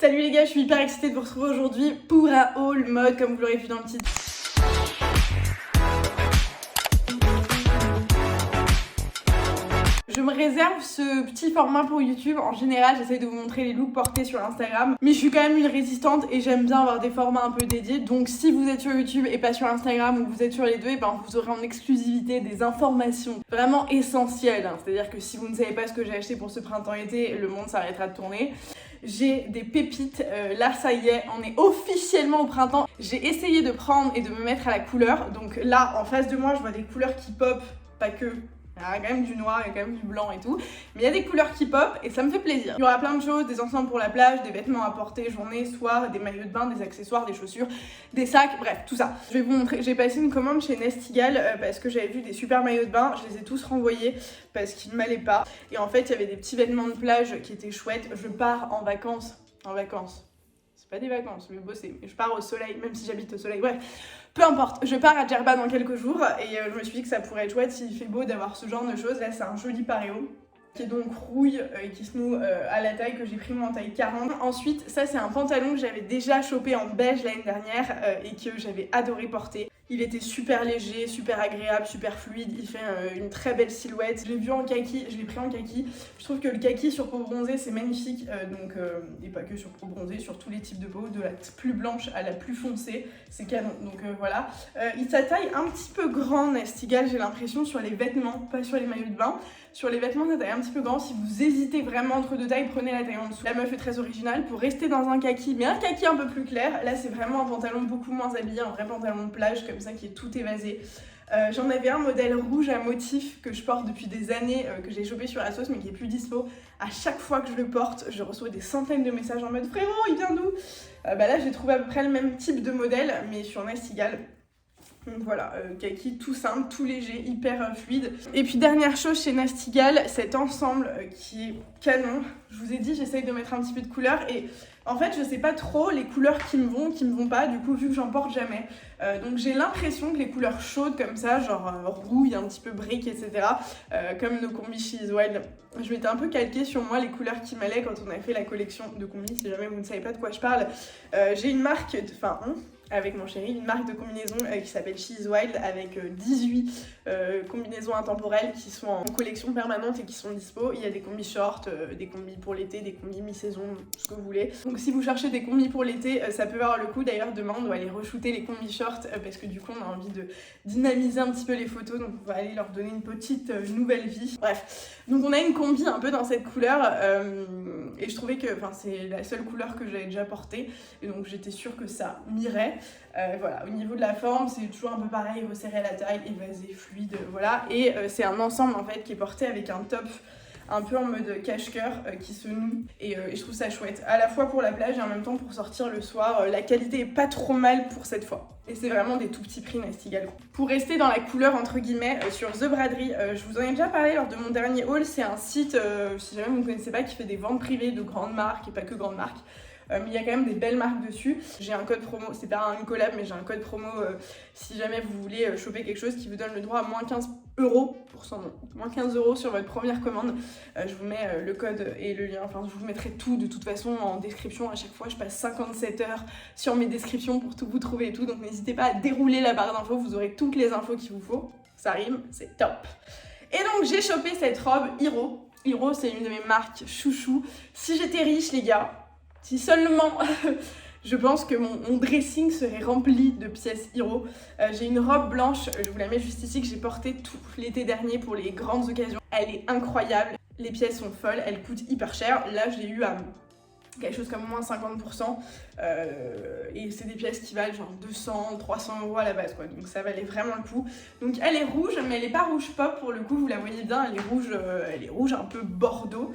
Salut les gars, je suis hyper excitée de vous retrouver aujourd'hui pour un haul mode comme vous l'aurez vu dans le titre. Je me réserve ce petit format pour YouTube. En général, j'essaie de vous montrer les looks portés sur Instagram. Mais je suis quand même une résistante et j'aime bien avoir des formats un peu dédiés. Donc si vous êtes sur YouTube et pas sur Instagram ou que vous êtes sur les deux, et ben vous aurez en exclusivité des informations vraiment essentielles. C'est-à-dire que si vous ne savez pas ce que j'ai acheté pour ce printemps-été, le monde s'arrêtera de tourner. J'ai des pépites, là ça y est, on est officiellement au printemps. J'ai essayé de prendre et de me mettre à la couleur. Donc là, en face de moi, je vois des couleurs qui pop, pas que. Il y a quand même du noir, il y a quand même du blanc et tout. Mais il y a des couleurs qui pop et ça me fait plaisir. Il y aura plein de choses, des ensembles pour la plage, des vêtements à porter journée, soir, des maillots de bain, des accessoires, des chaussures, des sacs, bref, tout ça. Je vais vous montrer, j'ai passé une commande chez Nestigal parce que j'avais vu des super maillots de bain. Je les ai tous renvoyés parce qu'ils ne m'allaient pas. Et en fait, il y avait des petits vêtements de plage qui étaient chouettes. Je pars en vacances. C'est pas des vacances, je vais bosser. Je pars au soleil, même si j'habite au soleil. Bref, peu importe. Je pars à Djerba dans quelques jours et je me suis dit que ça pourrait être chouette s'il fait beau d'avoir ce genre de choses. Là, c'est un joli paréo qui est donc rouille et qui se noue à la taille que j'ai pris moi en taille 40. Ensuite, ça c'est un pantalon que j'avais déjà chopé en beige l'année dernière et que j'avais adoré porter. Il était super léger, super agréable, super fluide, il fait une très belle silhouette. Je l'ai vu en kaki, je l'ai pris en kaki. Je trouve que le kaki sur peau bronzée c'est magnifique, et pas que sur peau bronzée, sur tous les types de peau, de la plus blanche à la plus foncée, c'est canon. Donc voilà. Il sa taille un petit peu grand Nestigal, j'ai l'impression, sur les vêtements, pas sur les maillots de bain. Sur les vêtements, ça taille un petit peu grand. Si vous hésitez vraiment entre deux tailles, prenez la taille en dessous. La meuf est très originale pour rester dans un kaki, mais un kaki un peu plus clair. Là, c'est vraiment un pantalon beaucoup moins habillé, un vrai pantalon de plage comme ça qui est tout évasé. J'en avais un modèle rouge à motif que je porte depuis des années, que j'ai chopé sur Asos mais qui est plus dispo. À chaque fois que je le porte, je reçois des centaines de messages en mode « Frérot, il vient d'où ?» Là, j'ai trouvé à peu près le même type de modèle, mais sur Nestigal. Donc voilà, kaki tout simple, tout léger, hyper fluide. Et puis dernière chose chez Nestigal, cet ensemble qui est canon. Je vous ai dit, j'essaye de mettre un petit peu de couleur et en fait je sais pas trop les couleurs qui me vont pas, du coup vu que j'en porte jamais. Donc j'ai l'impression que les couleurs chaudes comme ça, genre rouille, un petit peu brique, etc. Comme nos combis chez Is Wild, je m'étais un peu calquée sur moi les couleurs qui m'allaient quand on a fait la collection de combis, si jamais vous ne savez pas de quoi je parle. J'ai une marque, avec mon chéri, une marque de combinaison qui s'appelle She Is Wild avec 18 combinaisons intemporelles qui sont en collection permanente et qui sont dispo. Il y a des combis shorts, des combis pour l'été, des combis mi-saison, ce que vous voulez. Donc si vous cherchez des combis pour l'été, ça peut avoir le coup. D'ailleurs demain on doit aller re-shooter les combis shorts parce que du coup on a envie de dynamiser un petit peu les photos, donc on va aller leur donner une petite nouvelle vie. Bref, donc on a une combi un peu dans cette couleur et je trouvais que c'est la seule couleur que j'avais déjà portée et donc j'étais sûre que ça m'irait. Voilà, au niveau de la forme, c'est toujours un peu pareil, resserré à la taille, évasé, fluide, voilà. Et c'est un ensemble en fait qui est porté avec un top un peu en mode cache-cœur qui se noue et je trouve ça chouette, à la fois pour la plage et en même temps pour sortir le soir. La qualité est pas trop mal pour cette fois. Et c'est vraiment des tout petits prix Nestigal. Pour rester dans la couleur entre guillemets, sur The Braderie, je vous en ai déjà parlé lors de mon dernier haul, c'est un site, si jamais vous ne connaissez pas, qui fait des ventes privées de grandes marques et pas que grandes marques. Mais il y a quand même des belles marques dessus. J'ai un code promo, c'est pas une collab, mais j'ai un code promo si jamais vous voulez choper quelque chose qui vous donne le droit à moins 15 € pour son nom. Moins 15 € sur votre première commande. Je vous mets le code et le lien, je vous mettrai tout de toute façon en description. À chaque fois, je passe 57 heures sur mes descriptions pour tout vous trouver et tout. Donc n'hésitez pas à dérouler la barre d'infos, vous aurez toutes les infos qu'il vous faut. Ça rime, c'est top. Et donc j'ai chopé cette robe Hiro. Hiro, c'est une de mes marques chouchou. Si j'étais riche, les gars, si seulement je pense que mon dressing serait rempli de pièces Hiro. J'ai une robe blanche, je vous la mets juste ici, que j'ai portée tout l'été dernier pour les grandes occasions. Elle est incroyable, les pièces sont folles, elles coûtent hyper cher. Là je l'ai eu à quelque chose comme moins 50%, et c'est des pièces qui valent genre 200, 300 € à la base quoi, donc ça valait vraiment le coup. Donc elle est rouge, mais elle est pas rouge pop pour le coup, vous la voyez bien, elle est rouge un peu bordeaux,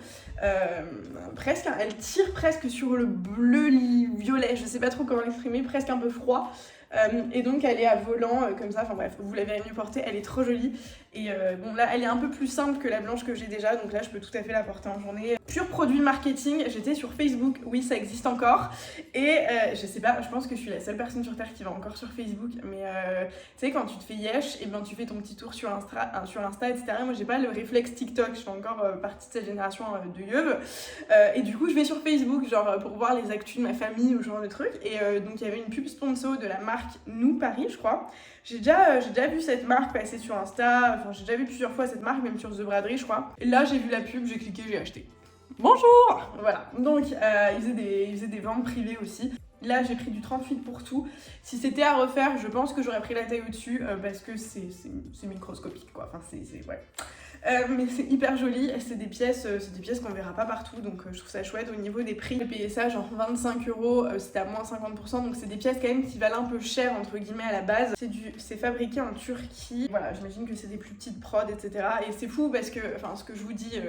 presque, elle tire presque sur le bleu violet, je sais pas trop comment l'exprimer, presque un peu froid. Et donc elle est à volant comme ça, enfin bref, vous la verrez mieux porter, elle est trop jolie. Et bon là elle est un peu plus simple que la blanche que j'ai déjà, donc là je peux tout à fait la porter en journée. Pur produit marketing, j'étais sur Facebook, oui ça existe encore. Et je sais pas, je pense que je suis la seule personne sur Terre qui va encore sur Facebook, mais tu sais quand tu te fais yesh, et ben tu fais ton petit tour sur Insta, etc. Moi j'ai pas le réflexe TikTok, je fais encore partie de cette génération de yeuves. Et du coup je vais sur Facebook genre pour voir les actus de ma famille ou ce genre de trucs. Et donc il y avait une pub sponsor de la marque Nous Paris je crois. J'ai déjà vu cette marque passer sur Insta, enfin j'ai déjà vu plusieurs fois cette marque, même sur The Braderie je crois. Et là j'ai vu la pub, j'ai cliqué, j'ai acheté. Bonjour. Voilà, donc ils faisaient des ventes privées aussi. Là j'ai pris du 38 pour tout. Si c'était à refaire, je pense que j'aurais pris la taille au-dessus parce que c'est microscopique quoi, enfin ouais. Mais c'est hyper joli, c'est des pièces qu'on verra pas partout, donc je trouve ça chouette. Au niveau des prix, j'ai payé ça genre 25€, c'était à moins 50%, donc c'est des pièces quand même qui valent un peu cher entre guillemets à la base. C'est fabriqué en Turquie, voilà, j'imagine que c'est des plus petites prods, etc. Et c'est fou parce que, enfin ce que je vous dis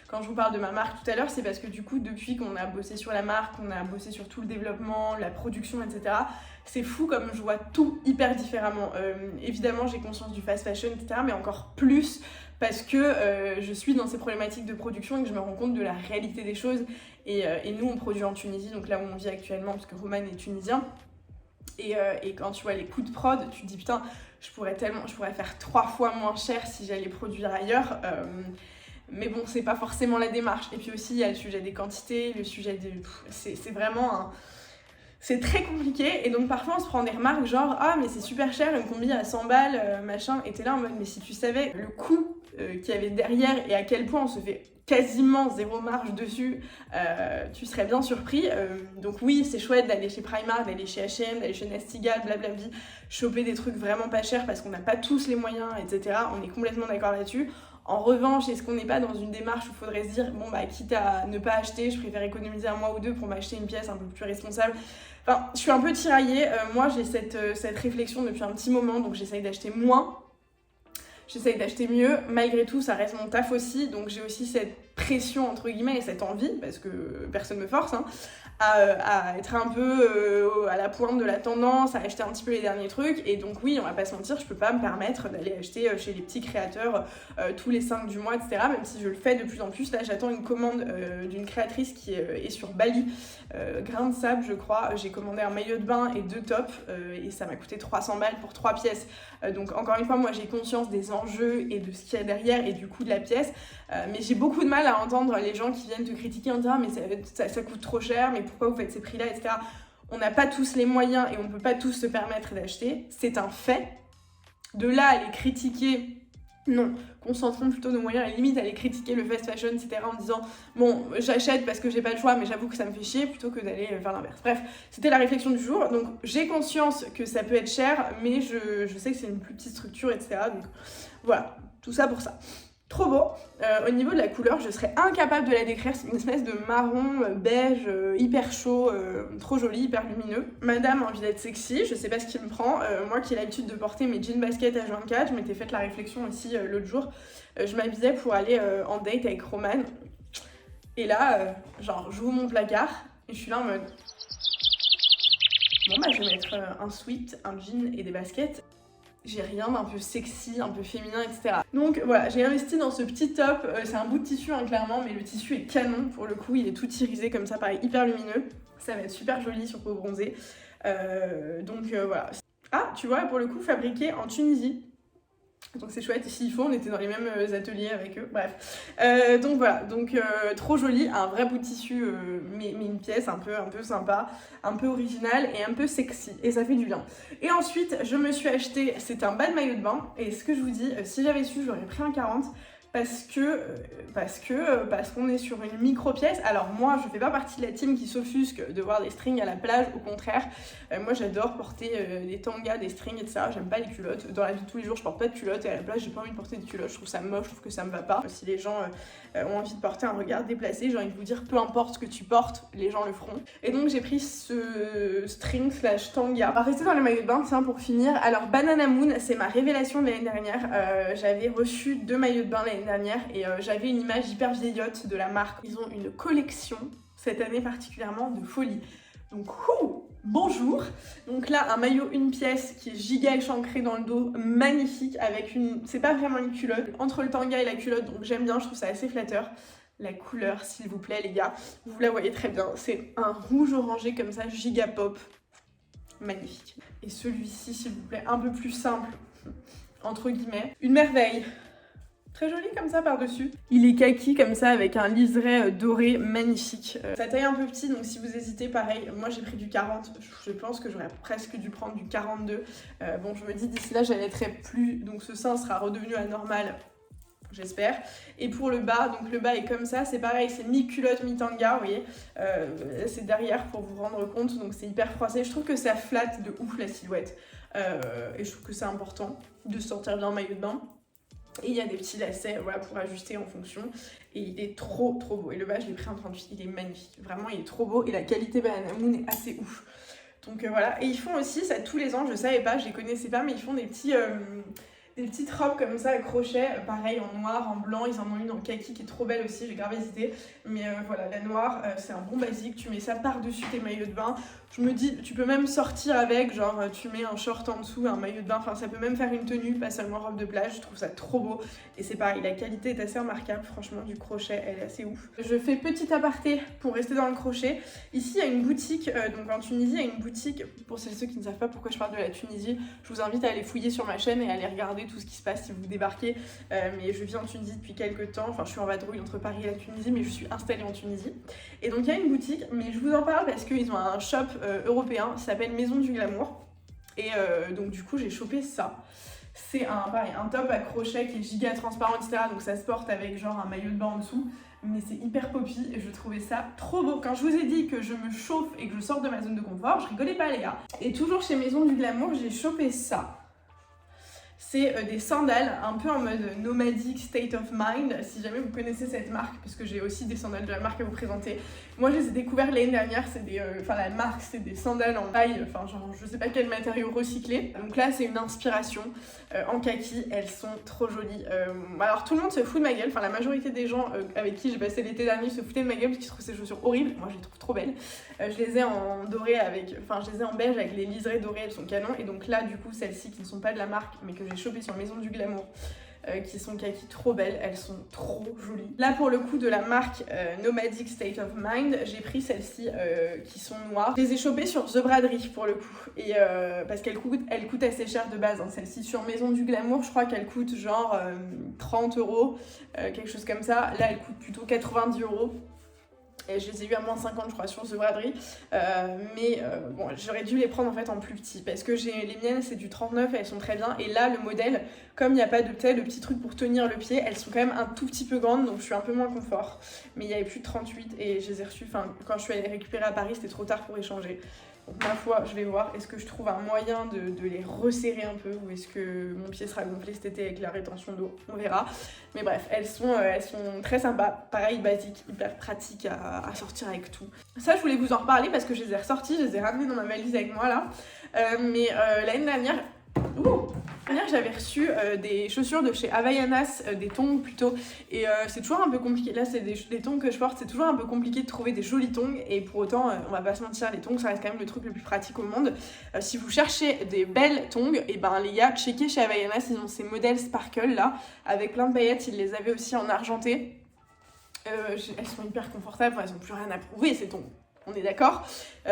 quand je vous parle de ma marque tout à l'heure, c'est parce que du coup depuis qu'on a bossé sur la marque, qu'on a bossé sur tout le développement, la production, etc. C'est fou comme je vois tout hyper différemment. Évidemment j'ai conscience du fast fashion, etc. Mais encore plus parce que je suis dans ces problématiques de production et que je me rends compte de la réalité des choses. Et nous, on produit en Tunisie, donc là où on vit actuellement, parce que Roman est tunisien. Et quand tu vois les coûts de prod, tu te dis putain, je pourrais faire 3 fois moins cher si j'allais produire ailleurs. Mais bon, c'est pas forcément la démarche. Et puis aussi, il y a le sujet des quantités, le sujet des... C'est vraiment un... C'est très compliqué, et donc parfois on se prend des remarques genre « Ah mais c'est super cher, une combi à 100 balles, machin », et t'es là en mode « Mais si tu savais le coût qu'il y avait derrière et à quel point on se fait quasiment zéro marge dessus, tu serais bien surpris. » Donc oui, c'est chouette d'aller chez Primark, d'aller chez H&M, d'aller chez Nastigal, blablabla, choper des trucs vraiment pas chers parce qu'on n'a pas tous les moyens, etc. On est complètement d'accord là-dessus. En revanche, est-ce qu'on n'est pas dans une démarche où il faudrait se dire « Bon bah quitte à ne pas acheter, je préfère économiser 1 mois ou 2 pour m'acheter une pièce un peu plus responsable ». Enfin, je suis un peu tiraillée. Moi, j'ai cette réflexion depuis un petit moment, donc j'essaye d'acheter moins. J'essaye d'acheter mieux. Malgré tout, ça reste mon taf aussi, donc j'ai aussi cette pression, entre guillemets, et cette envie, parce que personne me force, hein, à être un peu à la pointe de la tendance, à acheter un petit peu les derniers trucs. Et donc oui, on va pas se mentir, je peux pas me permettre d'aller acheter chez les petits créateurs tous les 5 du mois, etc. Même si je le fais de plus en plus. Là, j'attends une commande d'une créatrice qui est sur Bali, Grain de Sable, je crois. J'ai commandé un maillot de bain et 2 tops, et ça m'a coûté 300 balles pour 3 pièces. Donc encore une fois, moi j'ai conscience des enjeux et de ce qu'il y a derrière et du coût de la pièce. Mais j'ai beaucoup de mal à entendre les gens qui viennent te critiquer en disant « Ah mais ça coûte trop cher, mais pourquoi vous faites ces prix-là, etc. » On n'a pas tous les moyens et on ne peut pas tous se permettre d'acheter, c'est un fait. De là à les critiquer, non, concentrons plutôt nos moyens, à la limite à aller critiquer le fast fashion, etc. en disant bon, j'achète parce que j'ai pas le choix, mais j'avoue que ça me fait chier, plutôt que d'aller faire l'inverse. Bref, c'était la réflexion du jour. Donc j'ai conscience que ça peut être cher, mais je sais que c'est une plus petite structure, etc. Donc voilà, tout ça pour ça. Trop beau. Au niveau de la couleur, je serais incapable de la décrire. C'est une espèce de marron beige hyper chaud, trop joli, hyper lumineux. Madame a envie d'être sexy, je sais pas ce qui me prend. Moi qui ai l'habitude de porter mes jeans baskets H24, je m'étais fait la réflexion aussi l'autre jour. Je m'habillais pour aller en date avec Roman. Et là, genre, j'ouvre mon placard et je suis là en mode... Bon bah je vais mettre un sweat, un jean et des baskets. J'ai rien d'un peu sexy, un peu féminin, etc. Donc voilà, j'ai investi dans ce petit top. C'est un bout de tissu, hein, clairement, mais le tissu est canon pour le coup. Il est tout irisé comme ça, pareil, hyper lumineux. Ça va être super joli sur peau bronzée. Donc voilà. Ah, tu vois, pour le coup, fabriqué en Tunisie. Donc c'est chouette, s'il faut, on était dans les mêmes ateliers avec eux, bref. Donc voilà, donc trop joli, un vrai bout de tissu, mais une pièce un peu sympa, un peu originale et un peu sexy, et ça fait du bien. Et ensuite, je me suis acheté, c'est un bas de maillot de bain, et ce que je vous dis, si j'avais su, j'aurais pris un 40, parce qu'on est sur une micro pièce. Alors moi je fais pas partie de la team qui s'offusque de voir des strings à la plage, au contraire. Moi j'adore porter des tangas, des strings, etc. J'aime pas les culottes. Dans la vie de tous les jours je porte pas de culottes, et à la plage j'ai pas envie de porter de culottes, je trouve ça moche, je trouve que ça me va pas. Si les gens ont envie de porter un regard déplacé, j'ai envie de vous dire, peu importe ce que tu portes, les gens le feront. Et donc j'ai pris ce string slash tanga. On va rester dans les maillots de bain, tiens, pour finir. Alors Banana Moon, c'est ma révélation de l'année dernière. J'avais reçu 2 maillots de bain l'année dernière, et j'avais une image hyper vieillotte de la marque. Ils ont une collection cette année particulièrement de folie. Donc Bonjour, donc là un maillot une pièce qui est giga échancré dans le dos, magnifique, avec une, c'est pas vraiment une culotte, entre le tanga et la culotte, donc j'aime bien, je trouve ça assez flatteur. La couleur s'il vous plaît les gars, vous la voyez très bien, c'est un rouge orangé comme ça, giga pop, magnifique. Et celui-ci s'il vous plaît, un peu plus simple, entre guillemets, une merveille. Très joli comme ça par-dessus. Il est kaki comme ça avec un liseré doré magnifique. Sa taille est un peu petit donc si vous hésitez pareil, moi j'ai pris du 40, je pense que j'aurais presque dû prendre du 42. Bon je me dis d'ici là j'allaiterai plus donc ce sein sera redevenu anormal. J'espère. Et pour le bas, donc le bas est comme ça, c'est pareil, c'est mi-culotte, mi-tanga, vous voyez. C'est derrière pour vous rendre compte, donc c'est hyper froissé. Je trouve que ça flatte de ouf la silhouette. Et je trouve que c'est important de sortir bien en maillot de bain. Et il y a des petits lacets voilà, pour ajuster en fonction. Et il est trop beau. Et le bas, je l'ai pris en 38, il est magnifique. Vraiment, il est trop beau. Et la qualité Banana Moon est assez ouf. Donc voilà. Et ils font aussi, ça tous les ans, je savais pas, je les connaissais pas, mais ils font des petites robes comme ça à crochet, pareil en noir, en blanc, ils en ont une en kaki qui est trop belle aussi, j'ai grave hésité, mais voilà, la noire, c'est un bon basique, tu mets ça par-dessus tes maillots de bain, je me dis, tu peux même sortir avec, genre tu mets un short en dessous, un maillot de bain, enfin ça peut même faire une tenue, pas seulement robe de plage, je trouve ça trop beau, et c'est pareil, la qualité est assez remarquable, franchement, du crochet, elle est assez ouf. Je fais petit aparté pour rester dans le crochet, ici il y a une boutique, donc en Tunisie, il y a une boutique, pour ceux qui ne savent pas pourquoi je parle de la Tunisie, je vous invite à aller fouiller sur ma chaîne et à aller regarder tout ce qui se passe si vous débarquez, mais je vis en Tunisie depuis quelques temps, enfin je suis en vadrouille entre Paris et la Tunisie, mais je suis installée en Tunisie, et donc il y a une boutique, mais je vous en parle parce qu'ils ont un shop européen qui s'appelle Maison du Glamour, et donc du coup j'ai chopé ça. C'est un top à crochet qui est giga transparent, etc. Donc ça se porte avec genre un maillot de bain en dessous. Mais c'est hyper poppy et je trouvais ça trop beau. Quand je vous ai dit que je me chauffe et que je sors de ma zone de confort, je rigolais pas les gars. Et toujours chez Maison du Glamour, j'ai chopé ça. C'est des sandales un peu en mode nomadic state of mind, si jamais vous connaissez cette marque, parce que j'ai aussi des sandales de la marque à vous présenter. Moi je les ai découvertes l'année dernière, c'est la marque c'est des sandales en paille, enfin genre je sais pas quel matériau recyclé. Donc là c'est une inspiration en kaki, elles sont trop jolies. Alors tout le monde se fout de ma gueule, enfin la majorité des gens avec qui j'ai passé l'été dernier se foutaient de ma gueule parce qu'ils trouvent ces chaussures horribles, moi je les trouve trop belles. Je les ai en doré je les ai en beige avec les liserés dorés, elles sont canon. Et donc là du coup celles-ci qui ne sont pas de la marque mais que j'ai chopées sur Maison du Glamour, qui sont kaki trop belles, elles sont trop jolies. Là pour le coup de la marque Nomadic State of Mind, j'ai pris celles-ci qui sont noires. Je les ai chopées sur The Braderie pour le coup, et parce qu'elles coûtent assez cher de base, hein. Celle-ci sur Maison du Glamour, je crois qu'elle coûte genre 30 €, quelque chose comme ça. Là elle coûte plutôt 90 €. Et je les ai eu à moins 50 je crois sur The Braderie, bon j'aurais dû les prendre en fait en plus petit parce que les miennes c'est du 39 et elles sont très bien, et là le modèle comme il n'y a pas de le petit truc pour tenir le pied, elles sont quand même un tout petit peu grandes donc je suis un peu moins confort, mais il y avait plus de 38 et je les ai reçues, quand je suis allée les récupérer à Paris c'était trop tard pour échanger. Donc ma foi, je vais voir, est-ce que je trouve un moyen de les resserrer un peu ou est-ce que mon pied sera gonflé cet été avec la rétention d'eau, on verra. Mais bref, elles sont très sympas, pareil basique, hyper pratique à sortir avec tout. Ça je voulais vous en reparler parce que je les ai ressorties, je les ai ramenées dans ma valise avec moi là. L'année dernière, j'avais reçu des chaussures de chez Havaianas, des tongs plutôt, et c'est toujours un peu compliqué, là c'est des tongs que je porte, c'est toujours un peu compliqué de trouver des jolis tongs, et pour autant on va pas se mentir, les tongs ça reste quand même le truc le plus pratique au monde. Si vous cherchez des belles tongs, et ben les gars, checkez chez Havaianas, ils ont ces modèles sparkle là, avec plein de paillettes, ils les avaient aussi en argenté. Elles sont hyper confortables, elles ont plus rien à prouver ces tongs. On est d'accord,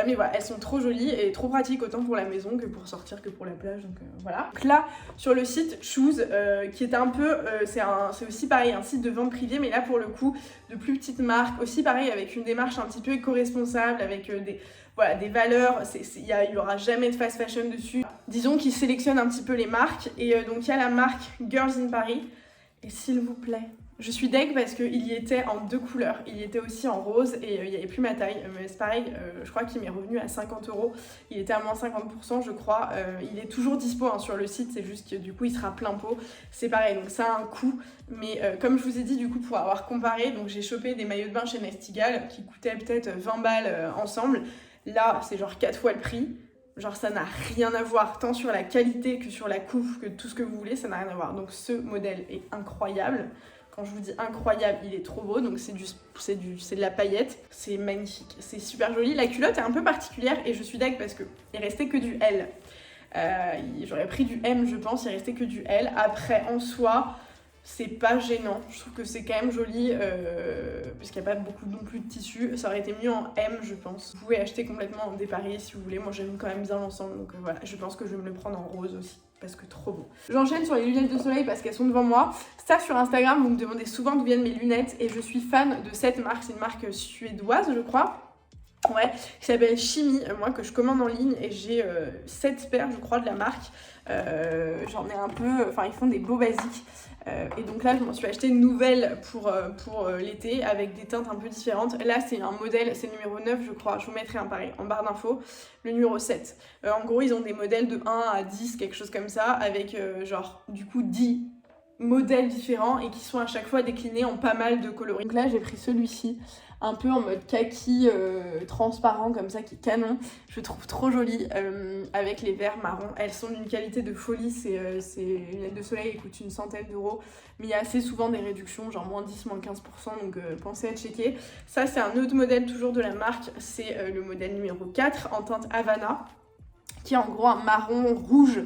mais voilà, elles sont trop jolies et trop pratiques autant pour la maison que pour sortir que pour la plage, donc voilà. Donc là, sur le site Choose, qui est un peu, c'est aussi pareil, un site de vente privée, mais là pour le coup, de plus petites marques, aussi pareil avec une démarche un petit peu éco-responsable, avec des valeurs, il y aura jamais de fast fashion dessus. Disons qu'ils sélectionnent un petit peu les marques, et donc il y a la marque Girls in Paris, et s'il vous plaît, je suis deg parce qu'il y était en 2 couleurs, il y était aussi en rose et il n'y avait plus ma taille, mais c'est pareil, je crois qu'il m'est revenu à 50 €, il était à moins 50% je crois, il est toujours dispo hein, sur le site, c'est juste que du coup il sera plein pot, c'est pareil, donc ça a un coût, mais comme je vous ai dit du coup pour avoir comparé, donc j'ai chopé des maillots de bain chez Nestigal qui coûtaient peut-être 20 balles ensemble, là c'est genre 4 fois le prix. Genre ça n'a rien à voir, tant sur la qualité que sur la coupe, que tout ce que vous voulez, ça n'a rien à voir. Donc ce modèle est incroyable. Quand je vous dis incroyable, il est trop beau, donc c'est de la paillette, c'est magnifique, c'est super joli. La culotte est un peu particulière et je suis dingue parce que il restait que du L. J'aurais pris du M, je pense, il restait que du L. Après, en soi, c'est pas gênant. Je trouve que c'est quand même joli parce qu'il n'y a pas beaucoup non plus de tissu. Ça aurait été mieux en M, je pense. Vous pouvez acheter complètement en dépareillé si vous voulez. Moi, j'aime quand même bien l'ensemble, donc voilà. Je pense que je vais me le prendre en rose aussi, parce que trop beau. J'enchaîne sur les lunettes de soleil parce qu'elles sont devant moi. Ça, sur Instagram, vous me demandez souvent d'où viennent mes lunettes et je suis fan de cette marque. C'est une marque suédoise, je crois. Ouais, qui s'appelle Chimie, moi que je commande en ligne et j'ai 7 paires, je crois, de la marque. J'en ai un peu, enfin, ils font des beaux basiques. Et donc là, je m'en suis acheté une nouvelle pour l'été avec des teintes un peu différentes. Là, c'est un modèle, c'est le numéro 9, je crois. Je vous mettrai un pareil en barre d'infos. Le numéro 7. En gros, ils ont des modèles de 1 à 10, quelque chose comme ça, avec genre, du coup, 10 modèles différents et qui sont à chaque fois déclinés en pas mal de coloris. Donc là, j'ai pris celui-ci, un peu en mode kaki transparent comme ça, qui est canon. Je trouve trop joli avec les verres marrons. Elles sont d'une qualité de folie. C'est les lunettes de soleil, elles coûtent une centaine d'euros. Mais il y a assez souvent des réductions, genre moins 10, moins 15%. Donc pensez à checker. Ça, c'est un autre modèle toujours de la marque. C'est le modèle numéro 4 en teinte Havana, qui est en gros un marron rouge.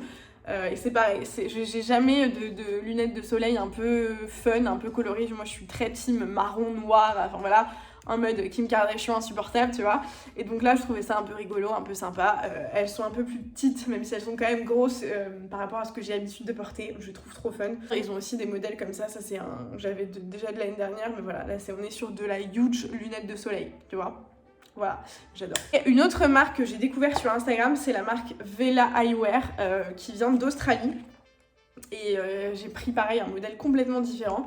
Et c'est pareil, j'ai jamais de lunettes de soleil un peu fun, un peu colorées. Moi, je suis très team marron, noir, enfin voilà, en mode Kim Kardashian insupportable, tu vois. Et donc là, je trouvais ça un peu rigolo, un peu sympa. Elles sont un peu plus petites, même si elles sont quand même grosses par rapport à ce que j'ai l'habitude de porter. Je trouve trop fun. Ils ont aussi des modèles comme ça c'est j'avais déjà de l'année dernière, mais voilà, là, on est sur de la huge lunette de soleil, tu vois. Voilà, j'adore. Et une autre marque que j'ai découvert sur Instagram, c'est la marque Vela Eyewear qui vient d'Australie. Et j'ai pris pareil un modèle complètement différent.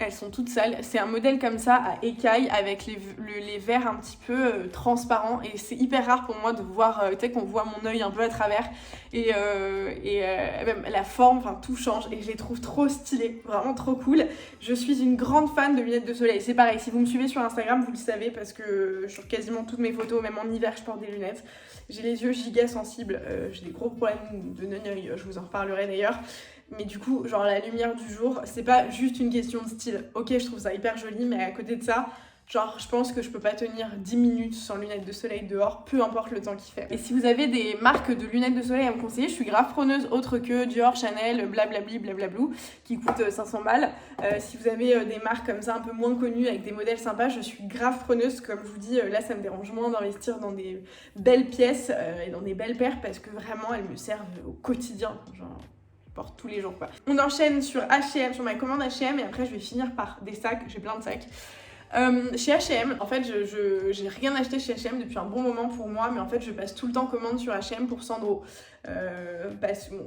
Elles sont toutes sales. C'est un modèle comme ça à écailles avec les verres un petit peu transparents. Et c'est hyper rare pour moi de voir, tu sais, qu'on voit mon œil un peu à travers. Et même la forme, enfin tout change. Et je les trouve trop stylées, vraiment trop cool. Je suis une grande fan de lunettes de soleil. C'est pareil, si vous me suivez sur Instagram, vous le savez parce que sur quasiment toutes mes photos, même en hiver, je porte des lunettes. J'ai les yeux giga sensibles. J'ai des gros problèmes de non-œil, je vous en reparlerai d'ailleurs. Mais du coup, genre la lumière du jour, c'est pas juste une question de style. Ok, je trouve ça hyper joli, mais à côté de ça, genre je pense que je peux pas tenir 10 minutes sans lunettes de soleil dehors, peu importe le temps qu'il fait. Et si vous avez des marques de lunettes de soleil à me conseiller, je suis grave preneuse, autre que Dior, Chanel, blablabli, blablablou, qui coûtent 500 balles. Si vous avez des marques comme ça un peu moins connues, avec des modèles sympas, je suis grave preneuse. Comme je vous dis, là ça me dérange moins d'investir dans des belles pièces et dans des belles paires parce que vraiment elles me servent au quotidien. Genre, porte tous les jours quoi. On enchaîne sur H&M, sur ma commande H&M et après je vais finir par des sacs, j'ai plein de sacs. Chez H&M, en fait j'ai rien acheté chez H&M depuis un bon moment pour moi, mais en fait je passe tout le temps commande sur H&M pour Sandro.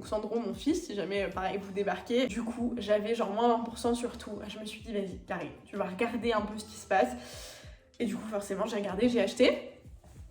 Sandro mon fils, si jamais pareil vous débarquez. Du coup j'avais genre moins 20% sur tout. Je me suis dit vas-y Carré, tu vas regarder un peu ce qui se passe. Et du coup forcément j'ai regardé, j'ai acheté.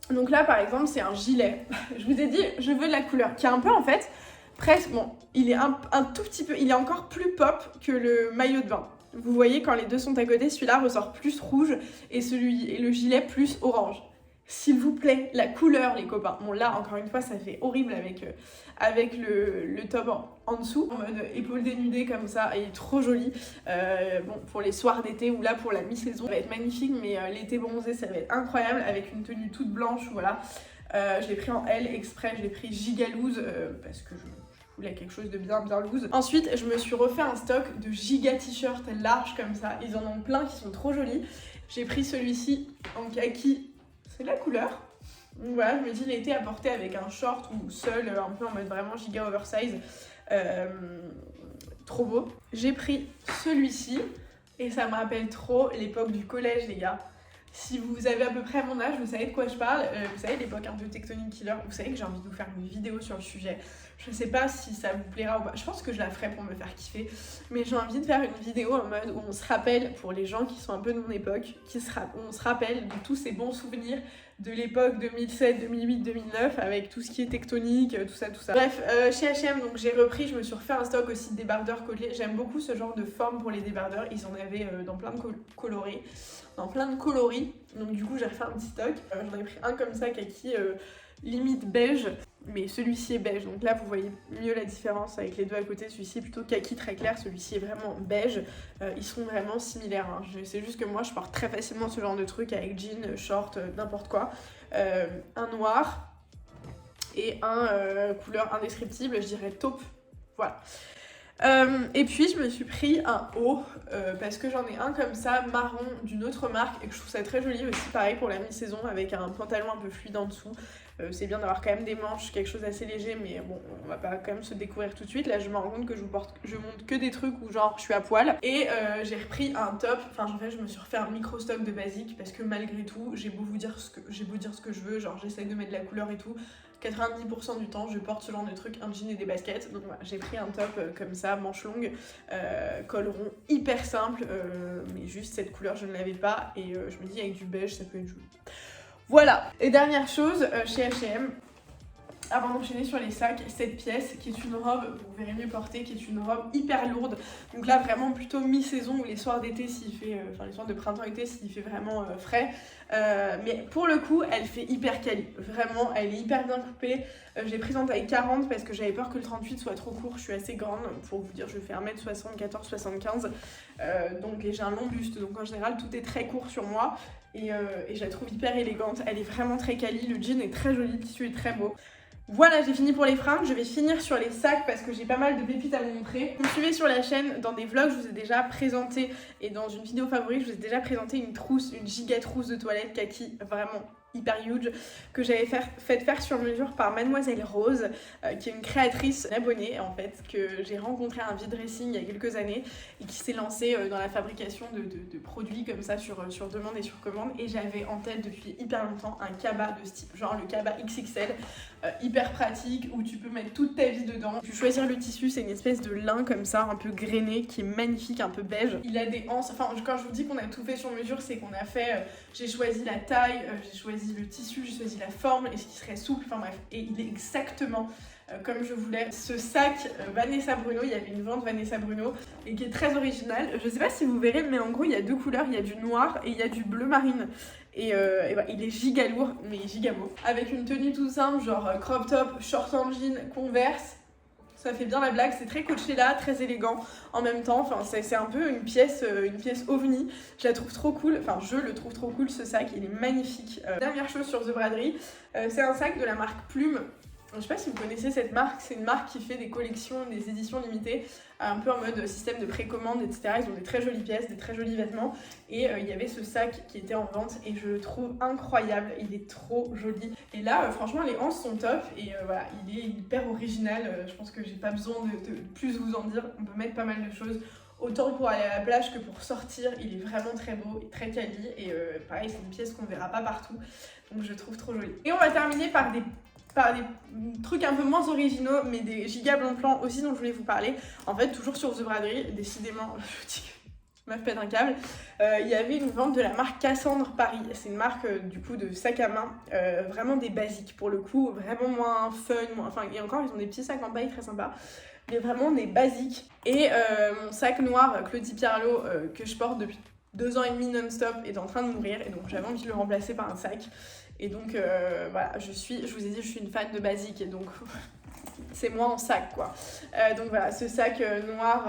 Donc là par exemple c'est un gilet. Je vous ai dit je veux de la couleur qui est un peu en fait presque, bon, il est un tout petit peu, il est encore plus pop que le maillot de bain. Vous voyez, quand les deux sont à côté, celui-là ressort plus rouge et le gilet plus orange. S'il vous plaît, la couleur, les copains. Bon, là, encore une fois, ça fait horrible avec le top en dessous, en mode épaule dénudée comme ça, il est trop joli. Bon, pour les soirs d'été ou là pour la mi-saison, ça va être magnifique, mais l'été bronzé, ça va être incroyable avec une tenue toute blanche, voilà. Je l'ai pris en L exprès, je l'ai pris giga loose parce que je voulais quelque chose de bien loose. Ensuite, je me suis refait un stock de giga t-shirts larges comme ça. Ils en ont plein qui sont trop jolis. J'ai pris celui-ci en kaki, c'est la couleur. Donc voilà, je me dis l'été à porter avec un short ou seul, un peu en mode vraiment giga oversize. Trop beau. J'ai pris celui-ci et ça me rappelle trop l'époque du collège les gars. Si vous avez à peu près mon âge, vous savez de quoi je parle. Vous savez l'époque un peu Tectonic Killer. Vous savez que j'ai envie de vous faire une vidéo sur le sujet. Je sais pas si ça vous plaira ou pas. Je pense que je la ferai pour me faire kiffer. Mais j'ai envie de faire une vidéo en mode où on se rappelle, pour les gens qui sont un peu de mon époque, on se rappelle de tous ces bons souvenirs de l'époque 2007, 2008, 2009 avec tout ce qui est tectonique, tout ça. Bref, chez H&M, donc j'ai repris, je me suis refait un stock aussi de débardeurs côtelés. J'aime beaucoup ce genre de forme pour les débardeurs. Ils en avaient dans plein de colorés. dans plein de coloris. Donc du coup j'ai refait un petit stock. J'en ai pris un comme ça kaki limite beige. Mais celui-ci est beige, donc là vous voyez mieux la différence avec les deux à côté. Celui-ci est plutôt kaki très clair, celui-ci est vraiment beige. Ils sont vraiment similaires, hein. C'est juste que moi je porte très facilement ce genre de truc avec jean, short, n'importe quoi. Un noir et un couleur indescriptible, je dirais taupe. Voilà. Et puis je me suis pris un haut parce que j'en ai un comme ça marron d'une autre marque et que je trouve ça très joli aussi, pareil pour la mi-saison avec un pantalon un peu fluide en dessous. C'est bien d'avoir quand même des manches, quelque chose d'assez léger, mais bon, on va pas quand même se découvrir tout de suite. Là je me rends compte que je monte que des trucs où genre je suis à poil. Et j'ai repris un top, enfin en fait je me suis refait un micro stock de basique parce que malgré tout j'ai beau dire ce que je veux, genre j'essaye de mettre de la couleur et tout, 90% du temps je porte ce genre de truc, un jean et des baskets. Donc voilà, j'ai pris un top comme ça, manche longue, col rond, hyper simple, mais juste cette couleur je ne l'avais pas et je me dis avec du beige ça peut être joli. Voilà. Et dernière chose, chez H&M, avant d'enchaîner sur les sacs, cette pièce qui est une robe, vous verrez mieux porter, qui est une robe hyper lourde. Donc là vraiment plutôt mi-saison ou les soirs d'été s'il fait, enfin les soirs de printemps-été s'il fait vraiment frais. Mais pour le coup elle fait hyper quali, vraiment elle est hyper bien coupée. J'ai pris en taille 40 parce que j'avais peur que le 38 soit trop court, je suis assez grande, pour vous dire je fais 1m74-75, donc j'ai un long buste, donc en général tout est très court sur moi et je la trouve hyper élégante, elle est vraiment très quali, le jean est très joli, le tissu est très beau. Voilà, j'ai fini pour les fringues, je vais finir sur les sacs parce que j'ai pas mal de pépites à vous montrer. Vous me suivez sur la chaîne, dans des vlogs je vous ai déjà présenté et dans une vidéo favorite je vous ai déjà présenté une trousse, une giga trousse de toilette kaki, vraiment hyper huge, que j'avais fait faire sur mesure par Mademoiselle Rose, qui est une créatrice, une abonnée en fait, que j'ai rencontrée à un vide-dressing il y a quelques années et qui s'est lancée dans la fabrication de produits comme ça sur demande et sur commande. Et j'avais en tête depuis hyper longtemps un cabas de ce type, genre le cabas XXL, hyper pratique où tu peux mettre toute ta vie dedans. Tu peux choisir le tissu, c'est une espèce de lin comme ça, un peu grainé, qui est magnifique, un peu beige. Il a des anses, enfin quand je vous dis qu'on a tout fait sur mesure, c'est qu'on a fait, j'ai choisi la taille, j'ai choisi le tissu, j'ai choisi la forme et ce qui serait souple, enfin bref, et il est exactement comme je voulais. Ce sac Vanessa Bruno, il y avait une vente Vanessa Bruno et qui est très original. Je sais pas si vous verrez, mais en gros il y a deux couleurs, il y a du noir et il y a du bleu marine. Et bah, il est giga lourd, mais giga beau. Avec une tenue tout simple, genre crop top, short en jean, Converse. Ça fait bien la blague, c'est très Coachella, très élégant en même temps. Enfin, c'est un peu une pièce ovni. Je la trouve trop cool, enfin je le trouve trop cool ce sac, il est magnifique. Dernière chose sur The Braderie, c'est un sac de la marque Plume. Je sais pas si vous connaissez cette marque, c'est une marque qui fait des collections, des éditions limitées, un peu en mode système de précommande, etc. Ils ont des très jolies pièces, des très jolis vêtements. Et il y avait ce sac qui était en vente et je le trouve incroyable, il est trop joli. Et là, franchement, les anses sont top et voilà, il est hyper original. Je pense que j'ai pas besoin de plus vous en dire, on peut mettre pas mal de choses. Autant pour aller à la plage que pour sortir, il est vraiment très beau et très quali. Et pareil, c'est une pièce qu'on verra pas partout, donc je trouve trop jolie. Et on va terminer par des trucs un peu moins originaux, mais des giga bons plans aussi dont je voulais vous parler. En fait, toujours sur The Braderie, décidément, je dis que meuf pète un câble, il y avait une vente de la marque Cassandre Paris. C'est une marque du coup de sac à main, vraiment des basiques pour le coup, vraiment moins fun, enfin et encore ils ont des petits sacs en paille très sympas. Mais vraiment des basiques. Et mon sac noir Claudie Pierlot que je porte depuis 2 ans et demi non-stop est en train de mourir et donc j'avais envie de le remplacer par un sac. Et donc voilà, je vous ai dit, je suis une fan de basique et donc c'est moi en sac quoi. Donc voilà, ce sac noir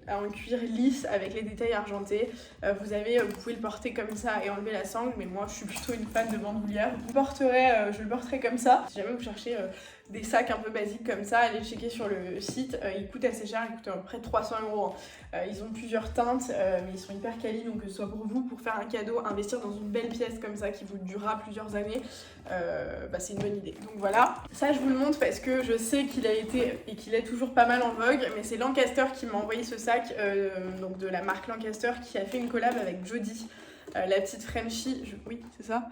en cuir lisse avec les détails argentés. Vous pouvez le porter comme ça et enlever la sangle, mais moi je suis plutôt une fan de bandoulière. Je le porterai comme ça. Si jamais vous cherchez des sacs un peu basiques comme ça, allez checker sur le site. Ils coûtent assez cher, ils coûtent à peu près 300 €. Ils ont plusieurs teintes, mais ils sont hyper quali, donc que ce soit pour vous, pour faire un cadeau, investir dans une belle pièce comme ça qui vous durera plusieurs années, c'est une bonne idée. Donc voilà, ça je vous le montre parce que je sais qu'il a été et qu'il est toujours pas mal en vogue, mais c'est Lancaster qui m'a envoyé ce sac, donc de la marque Lancaster, qui a fait une collab avec Jodie. La petite Frenchie, oui c'est ça,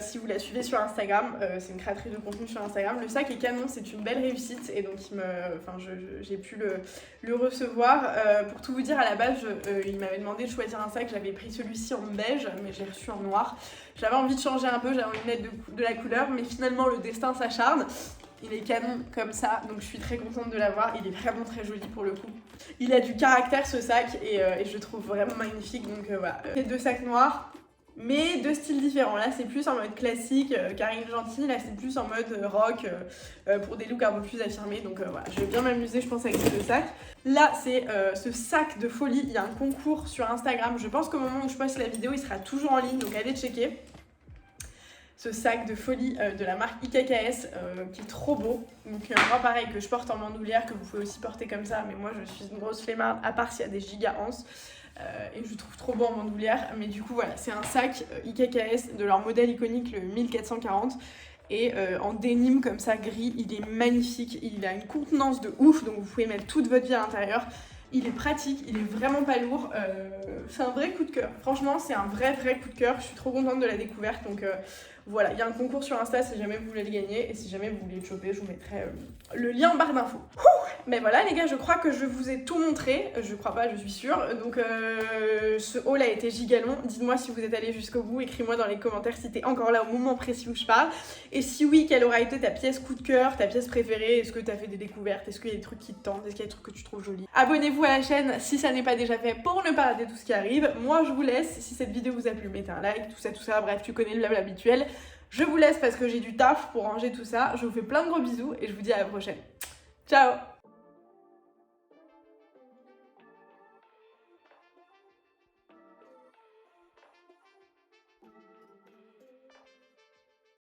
si vous la suivez sur Instagram, c'est une créatrice de contenu sur Instagram. Le sac est canon, c'est une belle réussite et donc j'ai pu le recevoir. Pour tout vous dire, à la base il m'avait demandé de choisir un sac, j'avais pris celui-ci en beige mais j'ai reçu en noir. J'avais envie de changer un peu, j'avais envie de mettre de la couleur, mais finalement le destin s'acharne Il est canon comme ça, donc je suis très contente de l'avoir. Il est vraiment très joli pour le coup. Il a du caractère ce sac et je le trouve vraiment magnifique. Donc voilà, les 2 sacs noirs, mais 2 styles différents. Là c'est plus en mode classique, Karine Gentil, là c'est plus en mode rock pour des looks un peu plus affirmés. Donc voilà, je vais bien m'amuser je pense avec ces 2 sacs. Là c'est ce sac de folie, il y a un concours sur Instagram. Je pense qu'au moment où je poste la vidéo il sera toujours en ligne, donc allez checker. Ce sac de folie de la marque IKKS qui est trop beau. Donc moi pareil que je porte en bandoulière, que vous pouvez aussi porter comme ça, mais moi je suis une grosse flemmarde à part s'il y a des giga anses et je trouve trop beau en bandoulière. Mais du coup voilà, c'est un sac IKKS de leur modèle iconique le 1440 et en dénime comme ça gris, il est magnifique, il a une contenance de ouf, donc vous pouvez mettre toute votre vie à l'intérieur. Il est pratique, il est vraiment pas lourd, c'est un vrai coup de cœur. Franchement, c'est un vrai coup de cœur. Je suis trop contente de la découverte. Donc voilà, il y a un concours sur Insta si jamais vous voulez le gagner. Et si jamais vous voulez le choper, je vous mettrai le lien en barre d'infos. Mais voilà les gars, je crois que je vous ai tout montré. Je crois pas, je suis sûre. Donc ce haul a été giga long. Dites-moi si vous êtes allés jusqu'au bout. Écris-moi dans les commentaires si t'es encore là au moment précis où je parle. Et si oui, quelle aura été ta pièce coup de cœur, ta pièce préférée? Est-ce que t'as fait des découvertes? Est-ce qu'il y a des trucs qui te tentent? Est-ce qu'il y a des trucs que tu trouves jolis? Abonnez-vous à la chaîne si ça n'est pas déjà fait pour ne pas rater tout ce qui arrive. Moi je vous laisse. Si cette vidéo vous a plu, mettez un like, tout ça. Bref, tu connais le blabla habituel. Je vous laisse parce que j'ai du taf pour ranger tout ça. Je vous fais plein de gros bisous et je vous dis à la prochaine. Ciao!